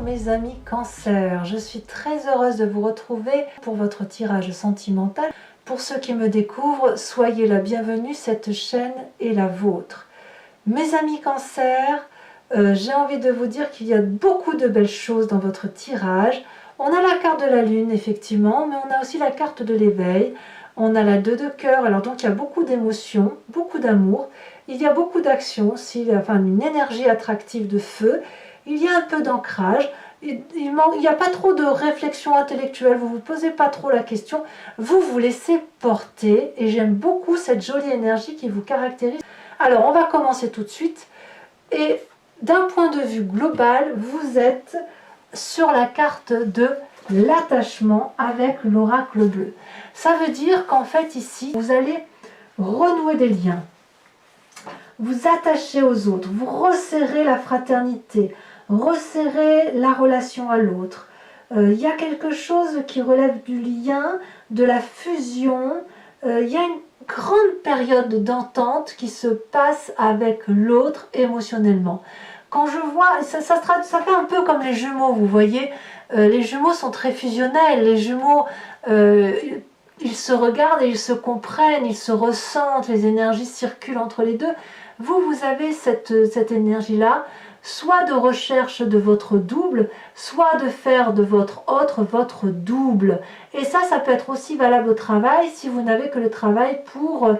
mes amis Cancer, je suis très heureuse de vous retrouver pour votre tirage sentimental. Pour ceux qui me découvrent, soyez la bienvenue, cette chaîne est la vôtre. Mes amis Cancer, j'ai envie de vous dire qu'il y a beaucoup de belles choses dans votre tirage. On a la carte de la lune effectivement, mais on a aussi la carte de l'éveil. On a la 2 de cœur, alors donc il y a beaucoup d'émotions, beaucoup d'amour. Il y a beaucoup d'action aussi, enfin une énergie attractive de feu. Il y a un peu d'ancrage, il n'y a pas trop de réflexion intellectuelle, vous ne vous posez pas trop la question, vous vous laissez porter et j'aime beaucoup cette jolie énergie qui vous caractérise. Alors on va commencer tout de suite et d'un point de vue global, vous êtes sur la carte de l'attachement avec l'oracle bleu. Ça veut dire qu'en fait ici, vous allez renouer des liens, vous attacher aux autres, vous resserrez la fraternité, resserrer la relation à l'autre. Il y a quelque chose qui relève du lien, de la fusion. Il y a une grande période d'entente qui se passe avec l'autre émotionnellement. Quand je vois, ça fait un peu comme les jumeaux, vous voyez. Les jumeaux sont très fusionnels. Les jumeaux, ils se regardent et ils se comprennent, ils se ressentent, les énergies circulent entre les deux. Vous avez cette énergie-là, soit de recherche de votre double, soit de faire de votre autre votre double. Et ça peut être aussi valable au travail, si vous n'avez que le travail pour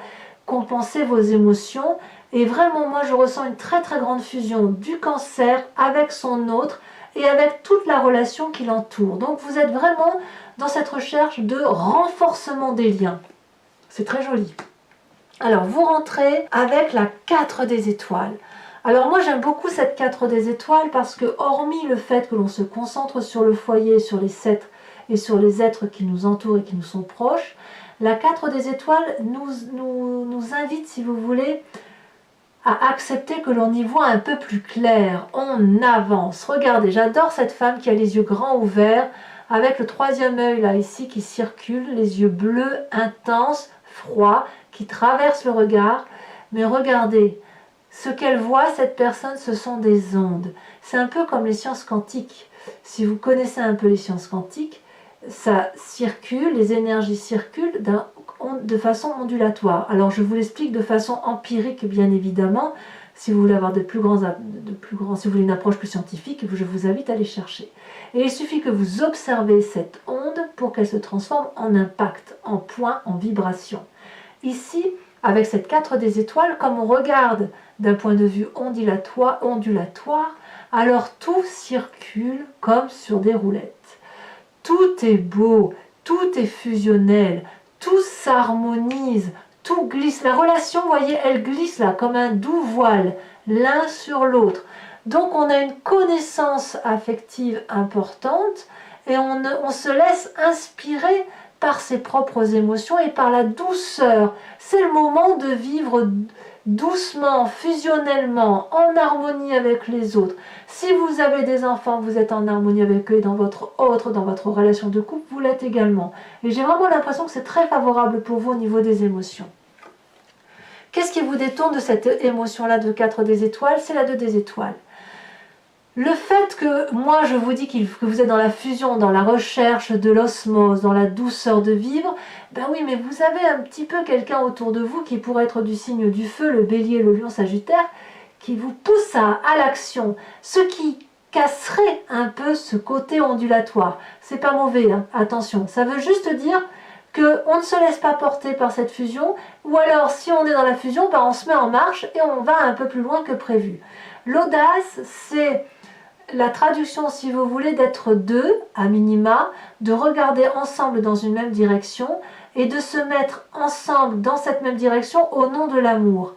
compenser vos émotions. Et vraiment, moi, je ressens une très très grande fusion du Cancer avec son autre et avec toute la relation qui l'entoure. Donc, vous êtes vraiment dans cette recherche de renforcement des liens. C'est très joli. Alors, vous rentrez avec la 4 des étoiles. Alors moi j'aime beaucoup cette 4 des étoiles parce que hormis le fait que l'on se concentre sur le foyer, sur les 7 et sur les êtres qui nous entourent et qui nous sont proches, la 4 des étoiles nous invite, si vous voulez, à accepter que l'on y voit un peu plus clair. On avance. Regardez, j'adore cette femme qui a les yeux grands ouverts avec le 3e œil là ici qui circule, les yeux bleus, intenses, froids, qui traversent le regard. Mais regardez, ce qu'elle voit, cette personne, ce sont des ondes. C'est un peu comme les sciences quantiques. Si vous connaissez un peu les sciences quantiques, ça circule, les énergies circulent de façon ondulatoire. Alors je vous l'explique de façon empirique, bien évidemment. Si vous voulez avoir si vous voulez une approche plus scientifique, je vous invite à les chercher. Et il suffit que vous observez cette onde pour qu'elle se transforme en impact, en point, en vibration. Ici, avec cette 4 des étoiles, comme on regarde d'un point de vue ondulatoire, alors tout circule comme sur des roulettes. Tout est beau, tout est fusionnel, tout s'harmonise, tout glisse. La relation, vous voyez, elle glisse là comme un doux voile, l'un sur l'autre. Donc on a une connaissance affective importante et on se laisse inspirer par ses propres émotions et par la douceur. C'est le moment de vivre doucement, fusionnellement, en harmonie avec les autres. Si vous avez des enfants, vous êtes en harmonie avec eux, et dans votre relation de couple, vous l'êtes également. Et j'ai vraiment l'impression que c'est très favorable pour vous au niveau des émotions. Qu'est-ce qui vous détourne de cette émotion-là de 4 des étoiles? C'est la 2 des étoiles. Le fait que moi je vous dis que vous êtes dans la fusion, dans la recherche de l'osmose, dans la douceur de vivre, ben oui, mais vous avez un petit peu quelqu'un autour de vous qui pourrait être du signe du feu, le bélier, le lion, sagittaire, qui vous pousse à l'action, ce qui casserait un peu ce côté ondulatoire. C'est pas mauvais, hein, attention, ça veut juste dire qu'on ne se laisse pas porter par cette fusion, ou alors si on est dans la fusion, ben on se met en marche et on va un peu plus loin que prévu. L'audace, c'est la traduction, si vous voulez, d'être deux, à minima, de regarder ensemble dans une même direction et de se mettre ensemble dans cette même direction au nom de l'amour.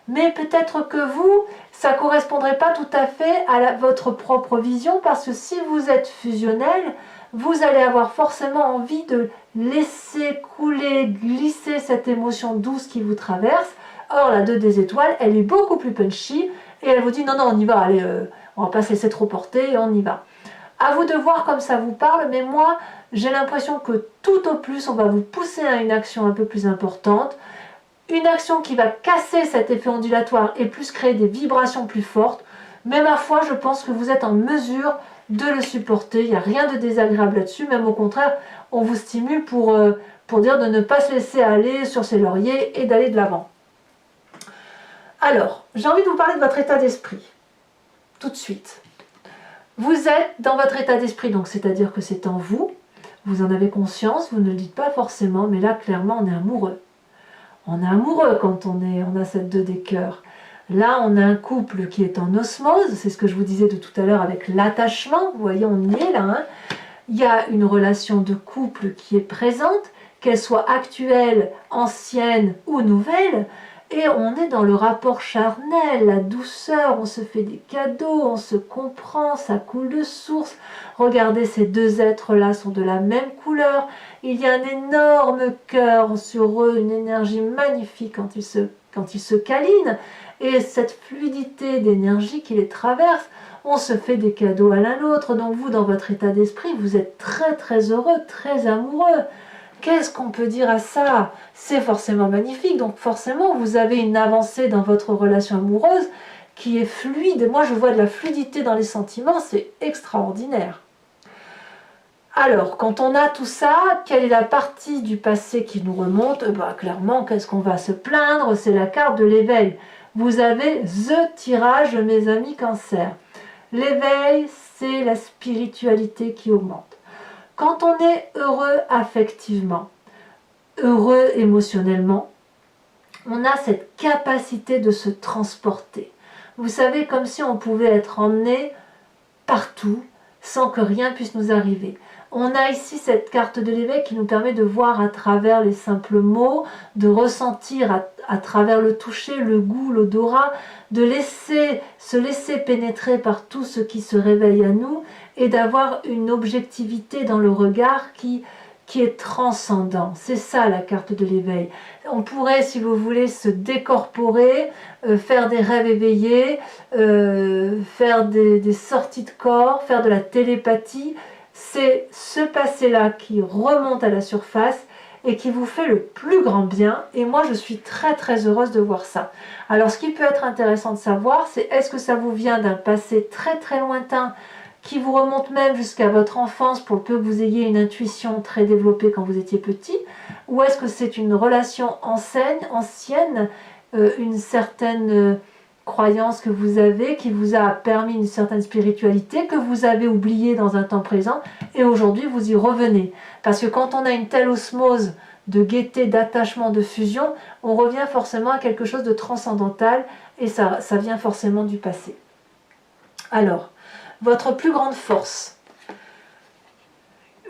Mais peut-être que vous, ça ne correspondrait pas tout à fait à votre propre vision parce que si vous êtes fusionnel, vous allez avoir forcément envie de laisser couler, glisser cette émotion douce qui vous traverse. Or, la 2 des étoiles, elle est beaucoup plus punchy et elle vous dit non, on y va, allez, on va pas se laisser trop porter et on y va. À vous de voir comme ça vous parle, mais moi, j'ai l'impression que tout au plus, on va vous pousser à une action un peu plus importante, une action qui va casser cet effet ondulatoire et plus créer des vibrations plus fortes. Mais ma foi, je pense que vous êtes en mesure de le supporter. Il n'y a rien de désagréable là-dessus. Même au contraire, on vous stimule pour dire de ne pas se laisser aller sur ses lauriers et d'aller de l'avant. Alors, j'ai envie de vous parler de votre état d'esprit. Tout de suite. Vous êtes dans votre état d'esprit, donc c'est-à-dire que c'est en vous. Vous en avez conscience, vous ne le dites pas forcément, mais là, clairement, on est amoureux. On est amoureux quand on a cette 2 des cœurs. Là, on a un couple qui est en osmose, c'est ce que je vous disais de tout à l'heure avec l'attachement. Vous voyez, on y est là. Hein. Il y a une relation de couple qui est présente, qu'elle soit actuelle, ancienne ou nouvelle. Et on est dans le rapport charnel, la douceur, on se fait des cadeaux, on se comprend, ça coule de source. Regardez, ces 2 êtres-là sont de la même couleur. Il y a un énorme cœur sur eux, une énergie magnifique quand ils se câlinent. Et cette fluidité d'énergie qui les traverse, on se fait des cadeaux à l'un l'autre. Donc vous, dans votre état d'esprit, vous êtes très très heureux, très amoureux. Qu'est-ce qu'on peut dire à ça? C'est forcément magnifique, donc forcément vous avez une avancée dans votre relation amoureuse qui est fluide. Moi je vois de la fluidité dans les sentiments, c'est extraordinaire. Alors, quand on a tout ça, quelle est la partie du passé qui nous remonte? Clairement, qu'est-ce qu'on va se plaindre? C'est la carte de l'éveil. Vous avez The tirage, mes amis Cancer. L'éveil, c'est la spiritualité qui augmente. Quand on est heureux affectivement, heureux émotionnellement, on a cette capacité de se transporter. Vous savez, comme si on pouvait être emmené partout sans que rien puisse nous arriver. On a ici cette carte de l'éveil qui nous permet de voir à travers les simples mots, de ressentir à travers le toucher, le goût, l'odorat, de se laisser pénétrer par tout ce qui se réveille à nous et d'avoir une objectivité dans le regard qui est transcendant. C'est ça la carte de l'éveil. On pourrait, si vous voulez, se décorporer, faire des rêves éveillés, faire des sorties de corps, faire de la télépathie. C'est ce passé-là qui remonte à la surface et qui vous fait le plus grand bien. Et moi, je suis très très heureuse de voir ça. Alors, ce qui peut être intéressant de savoir, c'est est-ce que ça vous vient d'un passé très très lointain qui vous remonte même jusqu'à votre enfance pour peu que vous ayez une intuition très développée quand vous étiez petit, ou est-ce que c'est une relation ancienne, une certaine croyance que vous avez, qui vous a permis une certaine spiritualité, que vous avez oubliée dans un temps présent, et aujourd'hui vous y revenez. Parce que quand on a une telle osmose de gaieté, d'attachement, de fusion, on revient forcément à quelque chose de transcendantal, et ça vient forcément du passé. Alors, votre plus grande force.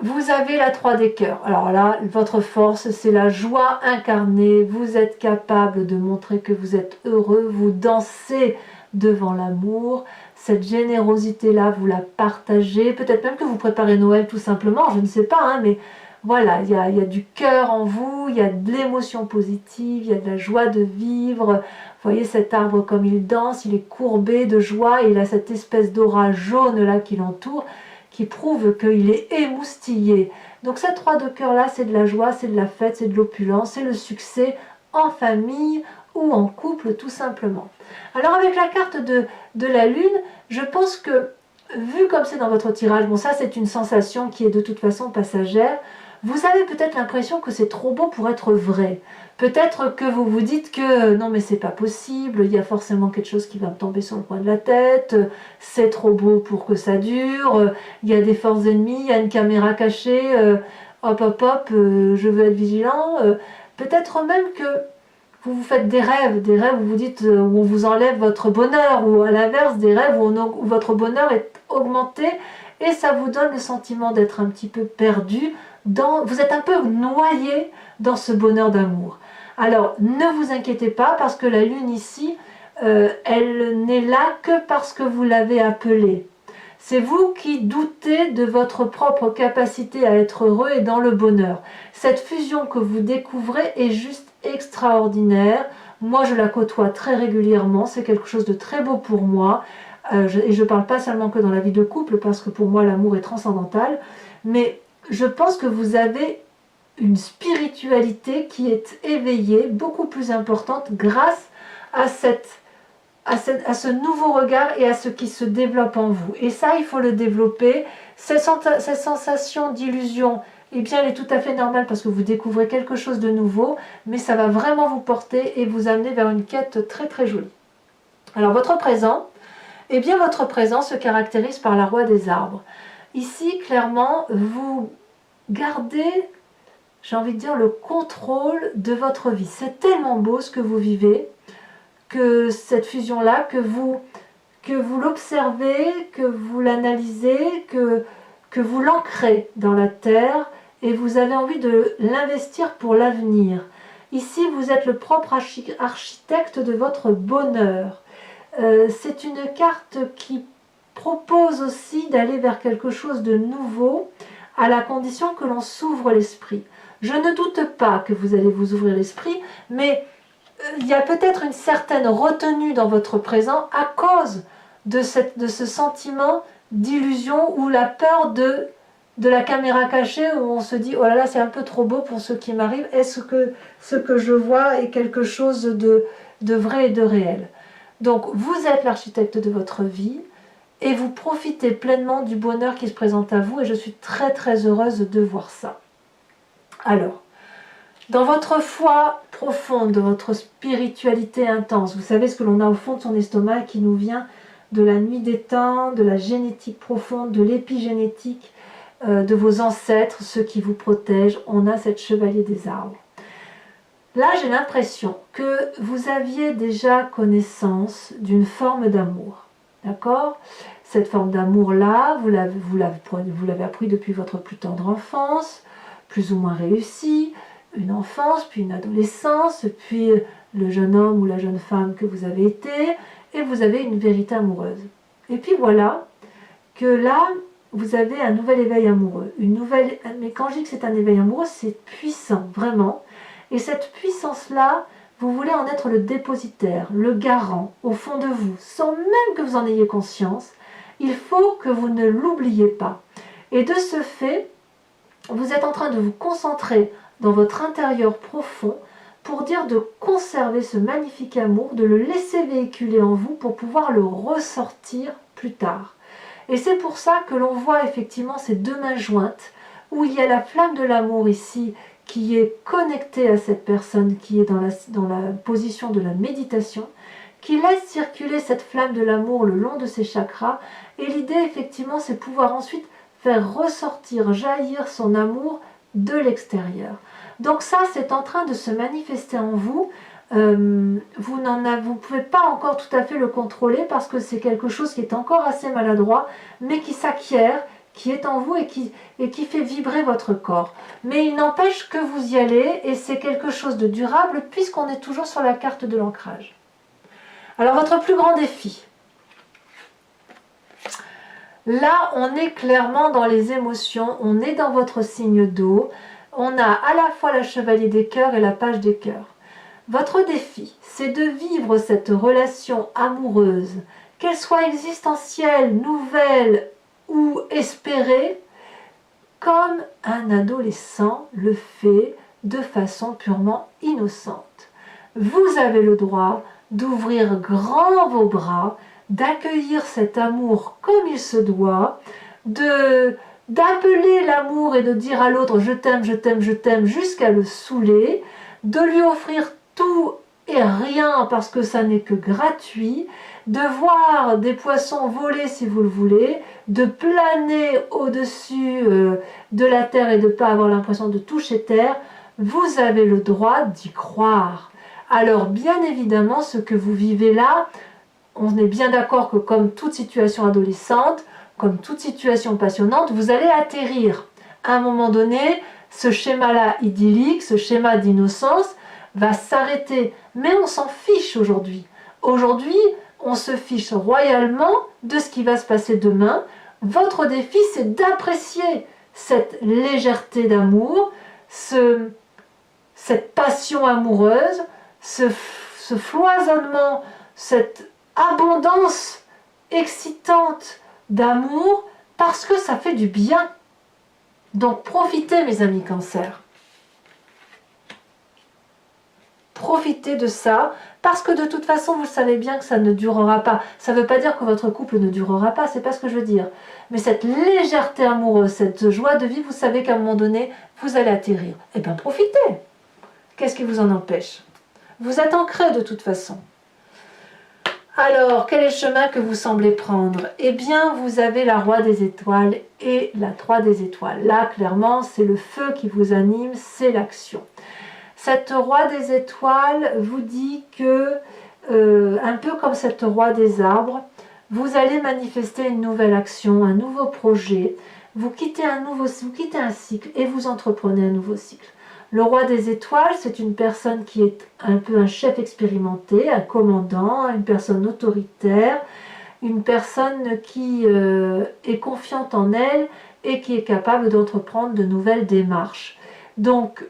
Vous avez la 3 des cœurs. Alors là, votre force, c'est la joie incarnée. Vous êtes capable de montrer que vous êtes heureux. Vous dansez devant l'amour. Cette générosité-là, vous la partagez. Peut-être même que vous préparez Noël tout simplement. Je ne sais pas, hein, mais voilà, il y a du cœur en vous. Il y a de l'émotion positive. Il y a de la joie de vivre. Vous voyez cet arbre comme il danse, il est courbé de joie et il a cette espèce d'aura jaune là qui l'entoure, qui prouve qu'il est émoustillé. Donc cette 3 de cœur là, c'est de la joie, c'est de la fête, c'est de l'opulence, c'est le succès en famille ou en couple tout simplement. Alors avec la carte de la lune, je pense que, vu comme c'est dans votre tirage, bon ça c'est une sensation qui est de toute façon passagère, vous avez peut-être l'impression que c'est trop beau pour être vrai. Peut-être que vous vous dites que non mais c'est pas possible, il y a forcément quelque chose qui va me tomber sur le coin de la tête, c'est trop beau pour que ça dure, il y a des forces ennemies, il y a une caméra cachée, hop hop hop, je veux être vigilant. Peut-être même que vous vous faites des rêves où vous dites où on vous enlève votre bonheur, ou à l'inverse des rêves où votre bonheur est augmenté et ça vous donne le sentiment d'être un petit peu perdu, vous êtes un peu noyé dans ce bonheur d'amour. Alors ne vous inquiétez pas parce que la lune ici, elle n'est là que parce que vous l'avez appelée. C'est vous qui doutez de votre propre capacité à être heureux et dans le bonheur. Cette fusion que vous découvrez est juste extraordinaire. Moi, je la côtoie très régulièrement. C'est quelque chose de très beau pour moi. Et je ne parle pas seulement que dans la vie de couple, parce que pour moi, l'amour est transcendantal. Mais je pense que vous avez une spiritualité qui est éveillée, beaucoup plus importante, grâce à cette à ce nouveau regard et à ce qui se développe en vous. Et ça, il faut le développer. Cette sensation d'illusion, eh bien, elle est tout à fait normale parce que vous découvrez quelque chose de nouveau, mais ça va vraiment vous porter et vous amener vers une quête très très jolie. Alors, votre présent, eh bien, votre présent se caractérise par la roue des arbres. Ici, clairement, vous gardez, j'ai envie de dire, le contrôle de votre vie. C'est tellement beau ce que vous vivez, que cette fusion-là, que vous l'observez, que vous l'analysez, que vous l'ancrez dans la terre et vous avez envie de l'investir pour l'avenir. Ici, vous êtes le propre architecte de votre bonheur. C'est une carte qui propose aussi d'aller vers quelque chose de nouveau à la condition que l'on s'ouvre l'esprit. Je ne doute pas que vous allez vous ouvrir l'esprit, mais il y a peut-être une certaine retenue dans votre présent à cause de ce sentiment d'illusion ou la peur de la caméra cachée où on se dit « Oh là là, c'est un peu trop beau pour ce qui m'arrive. Est-ce que ce que je vois est quelque chose de vrai et de réel ?» Donc, vous êtes l'architecte de votre vie et vous profitez pleinement du bonheur qui se présente à vous et je suis très très heureuse de voir ça. Alors, dans votre foi profonde, de votre spiritualité intense, vous savez ce que l'on a au fond de son estomac qui nous vient de la nuit des temps, de la génétique profonde, de l'épigénétique, de vos ancêtres, ceux qui vous protègent. On a cette chevalier des arbres. Là, j'ai l'impression que vous aviez déjà connaissance d'une forme d'amour. D'accord ? Cette forme d'amour-là, vous l'avez appris depuis votre plus tendre enfance, plus ou moins réussie, une enfance, puis une adolescence, puis le jeune homme ou la jeune femme que vous avez été, et vous avez une vérité amoureuse. Et puis voilà que là, vous avez un nouvel éveil amoureux. Mais quand je dis que c'est un éveil amoureux, c'est puissant, vraiment. Et cette puissance-là, vous voulez en être le dépositaire, le garant, au fond de vous, sans même que vous en ayez conscience. Il faut que vous ne l'oubliez pas. Et de ce fait, vous êtes en train de vous concentrer dans votre intérieur profond pour dire de conserver ce magnifique amour, de le laisser véhiculer en vous pour pouvoir le ressortir plus tard. Et c'est pour ça que l'on voit effectivement ces deux mains jointes, où il y a la flamme de l'amour ici, qui est connectée à cette personne qui est dans la position de la méditation, qui laisse circuler cette flamme de l'amour le long de ses chakras. Et l'idée, effectivement, c'est pouvoir ensuite faire ressortir, jaillir son amour de l'extérieur. Donc ça, c'est en train de se manifester en vous. Vous ne pouvez pas encore tout à fait le contrôler parce que c'est quelque chose qui est encore assez maladroit, mais qui s'acquiert, qui est en vous et qui fait vibrer votre corps. Mais il n'empêche que vous y allez et c'est quelque chose de durable puisqu'on est toujours sur la carte de l'ancrage. Alors votre plus grand défi. Là, on est clairement dans les émotions, on est dans votre signe d'eau. On a à la fois la chevalier des cœurs et la page des cœurs. Votre défi, c'est de vivre cette relation amoureuse, qu'elle soit existentielle, nouvelle ou espérée, comme un adolescent le fait de façon purement innocente. Vous avez le droit d'ouvrir grand vos bras, d'accueillir cet amour comme il se doit, d'appeler l'amour et de dire à l'autre « je t'aime, je t'aime, je t'aime » jusqu'à le saouler, de lui offrir tout et rien parce que ça n'est que gratuit, de voir des poissons voler si vous le voulez, de planer au-dessus de la terre et de ne pas avoir l'impression de toucher terre, vous avez le droit d'y croire. Alors bien évidemment, ce que vous vivez là, on est bien d'accord que comme toute situation adolescente, comme toute situation passionnante, vous allez atterrir. À un moment donné, ce schéma-là idyllique, ce schéma d'innocence va s'arrêter. Mais on s'en fiche aujourd'hui. Aujourd'hui, on se fiche royalement de ce qui va se passer demain. Votre défi, c'est d'apprécier cette légèreté d'amour, cette passion amoureuse, ce foisonnement, cette abondance excitante d'amour, parce que ça fait du bien. Donc profitez, mes amis Cancer. Profitez de ça, parce que de toute façon, vous savez bien que ça ne durera pas. Ça ne veut pas dire que votre couple ne durera pas, c'est pas ce que je veux dire. Mais cette légèreté amoureuse, cette joie de vie, vous savez qu'à un moment donné, vous allez atterrir. Eh bien, profitez. Qu'est-ce qui vous en empêche? Vous êtes ancré de toute façon. Alors, quel est le chemin que vous semblez prendre? Eh bien, vous avez la Roi des étoiles et la 3 des étoiles. Là, clairement, c'est le feu qui vous anime, c'est l'action. Cette Roi des étoiles vous dit que, un peu comme cette Roi des arbres, vous allez manifester une nouvelle action, un nouveau projet. Vous quittez un cycle et vous entreprenez un nouveau cycle. Le Roi des étoiles, c'est une personne qui est un peu un chef expérimenté, un commandant, une personne autoritaire, une personne qui est confiante en elle et qui est capable d'entreprendre de nouvelles démarches. Donc,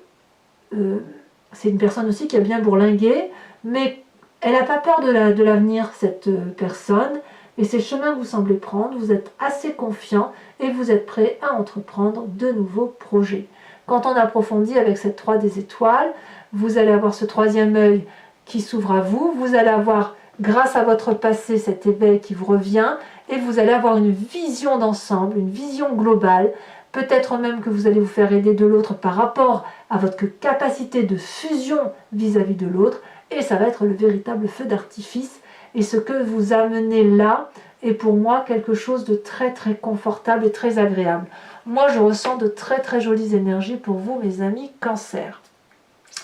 c'est une personne aussi qui a bien bourlingué, mais elle n'a pas peur de l'avenir, cette personne, et c'est le chemin que vous semblez prendre. Vous êtes assez confiant et vous êtes prêt à entreprendre de nouveaux projets. Quand on approfondit avec cette 3 des étoiles, vous allez avoir ce troisième œil qui s'ouvre à vous, vous allez avoir, grâce à votre passé, cet éveil qui vous revient, et vous allez avoir une vision d'ensemble, une vision globale, peut-être même que vous allez vous faire aider de l'autre par rapport à votre capacité de fusion vis-à-vis de l'autre, et ça va être le véritable feu d'artifice, et ce que vous amenez là est pour moi quelque chose de très très confortable et très agréable. Moi, je ressens de très très jolies énergies pour vous, mes amis Cancer.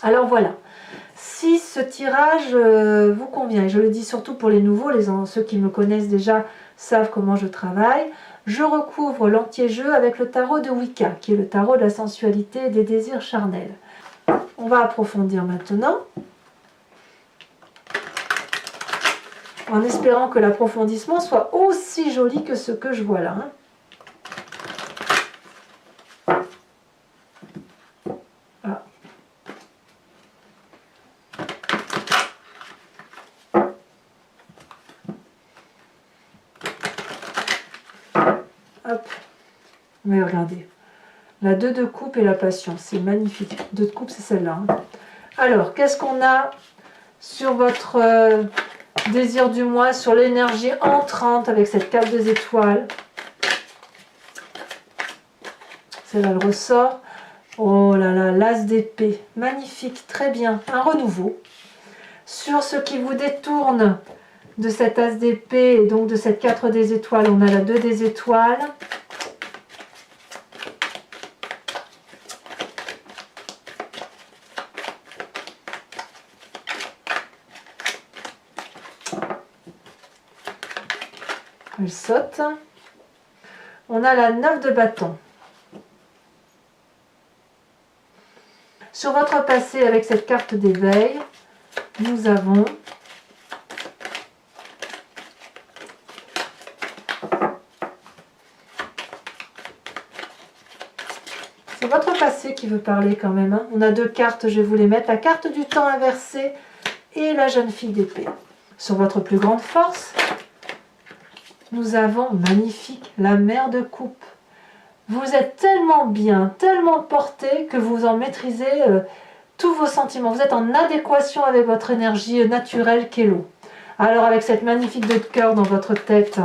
Alors voilà, si ce tirage vous convient, et je le dis surtout pour les nouveaux, ceux qui me connaissent déjà savent comment je travaille, je recouvre l'anti-jeu avec le tarot de Wicca, qui est le tarot de la sensualité et des désirs charnels. On va approfondir maintenant, en espérant que l'approfondissement soit aussi joli que ce que je vois là. Hop, mais regardez, la 2 de coupe et la passion, c'est magnifique. 2 de coupe, c'est celle-là. Alors, qu'est-ce qu'on a sur votre désir du mois, sur l'énergie entrante avec cette 4 des étoiles? Celle-là, elle ressort. Oh là là, l'as d'épée, magnifique, très bien, un renouveau. Sur ce qui vous détourne de cet as d'épée et donc de cette 4 des étoiles, on a la 2 des étoiles. Elle saute. On a la 9 de bâton. Sur votre passé avec cette carte d'éveil, nous avons c'est votre passé qui veut parler quand même. Hein. On a 2 cartes, je vais vous les mettre. La carte du temps inversé et la jeune fille d'épée. Sur votre plus grande force, nous avons, magnifique, la mère de coupe. Vous êtes tellement bien, tellement porté que vous en maîtrisez tous vos sentiments. Vous êtes en adéquation avec votre énergie naturelle qu'est l'eau. Alors avec cette magnifique 2 de cœur dans votre tête,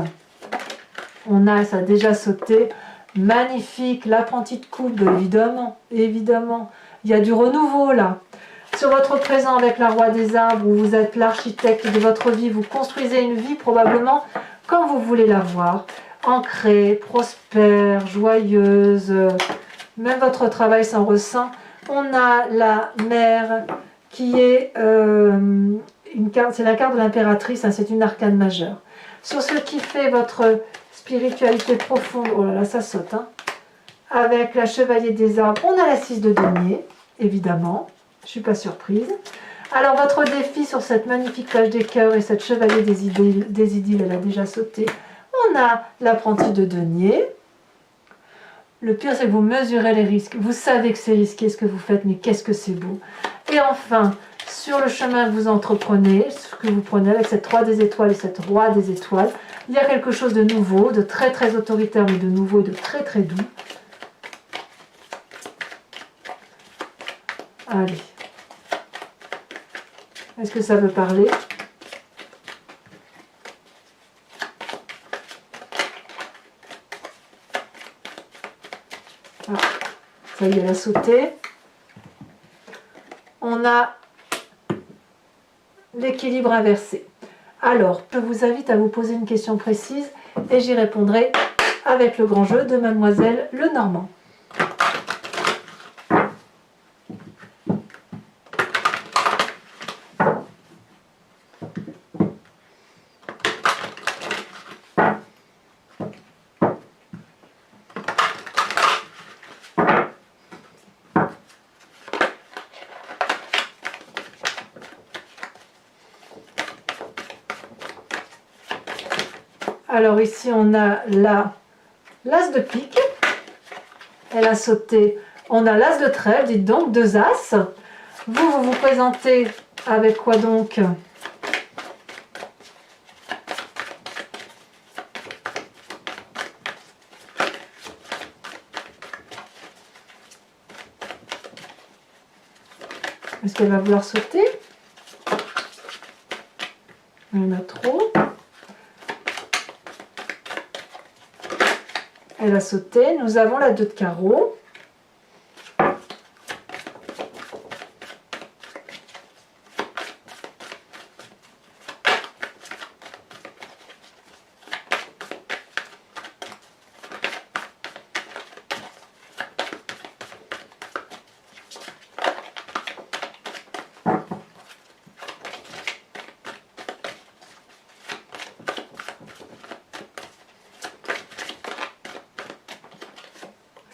ça a déjà sauté. Magnifique, l'apprenti de coupe, évidemment, évidemment. Il y a du renouveau là. Sur votre présent avec la Roi des arbres, où vous êtes l'architecte de votre vie, vous construisez une vie probablement comme vous voulez la voir. Ancrée, prospère, joyeuse, même votre travail s'en ressent. On a la mère qui est une carte, c'est la carte de l'impératrice, hein, c'est une arcane majeure. Sur ce qui fait votre spiritualité profonde, oh là là, ça saute, hein. Avec la chevalier des arbres, on a la 6 de denier, évidemment, je ne suis pas surprise. Alors votre défi sur cette magnifique page des cœurs et cette chevalier des idylles, elle a déjà sauté. On a l'apprenti de denier. Le pire, c'est que vous mesurez les risques. Vous savez que c'est risqué ce que vous faites, mais qu'est-ce que c'est beau. Et enfin, sur le chemin que vous entreprenez, ce que vous prenez avec cette 3 des étoiles et cette Roi des étoiles, il y a quelque chose de nouveau, de très très autoritaire, mais de nouveau et de très très doux. Allez. Est-ce que ça veut parler? Ah, ça y est, elle a sauté. On a l'équilibre inversé. Alors, je vous invite à vous poser une question précise et j'y répondrai avec le grand jeu de Mademoiselle Lenormand. Alors ici on a l'as de pique, elle a sauté, on a l'as de trèfle, dites donc, 2 as. Vous vous présentez avec quoi donc? Est-ce qu'elle va vouloir sauter? Il y en a trop. Elle a sauté. Nous avons la 2 de carreau.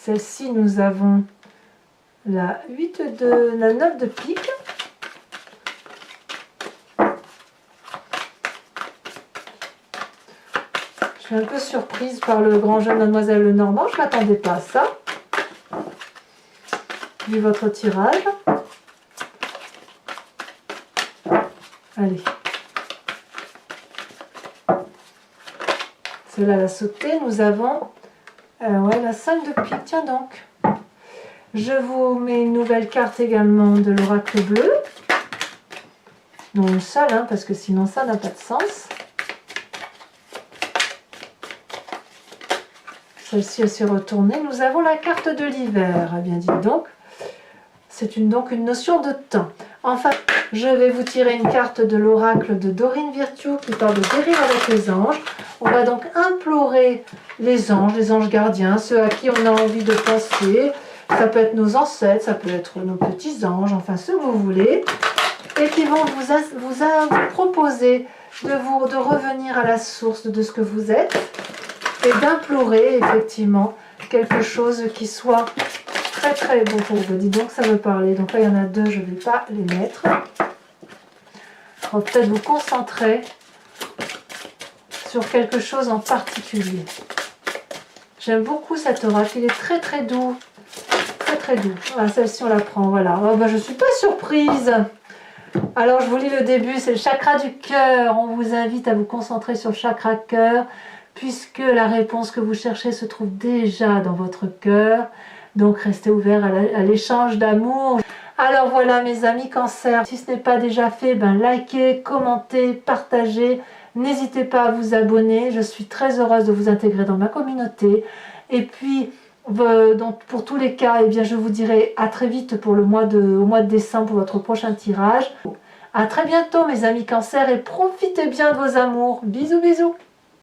Celle-ci, nous avons la 9 de pique. Je suis un peu surprise par le grand jeu de Mademoiselle Lenormand. Je ne m'attendais pas à ça. Vu votre tirage. Allez. Celle-là, la sautée. Nous avons ouais, la 5 de pique. Tiens donc. Je vous mets une nouvelle carte également de l'oracle bleu. Non, une seule, hein, parce que sinon ça n'a pas de sens. Celle-ci s'est retournée. Nous avons la carte de l'hiver. Eh bien, dites donc. C'est donc une notion de temps. Enfin, je vais vous tirer une carte de l'oracle de Dorine Virtue qui parle de guérir avec les anges. On va donc implorer les anges gardiens, ceux à qui on a envie de penser. Ça peut être nos ancêtres, ça peut être nos petits anges, enfin ceux que vous voulez. Et qui vont vous proposer de revenir à la source de ce que vous êtes et d'implorer effectivement quelque chose qui soit très très bon pour vous. Dis donc, ça me parlait. Donc là, il y en a 2, je ne vais pas les mettre. On va peut-être vous concentrer sur quelque chose en particulier. J'aime beaucoup cet oracle, il est très très doux. Très très doux. Ah, celle-ci, on la prend, voilà. Oh, bah, je ne suis pas surprise. Alors, je vous lis le début, c'est le chakra du cœur. On vous invite à vous concentrer sur le chakra cœur, puisque la réponse que vous cherchez se trouve déjà dans votre cœur. Donc, restez ouverts à l'échange d'amour. Alors voilà, mes amis Cancer, si ce n'est pas déjà fait, ben likez, commentez, partagez. N'hésitez pas à vous abonner. Je suis très heureuse de vous intégrer dans ma communauté. Et puis, donc pour tous les cas, eh bien, je vous dirai à très vite pour au mois de décembre pour votre prochain tirage. À très bientôt, mes amis Cancer, et profitez bien de vos amours. Bisous, bisous.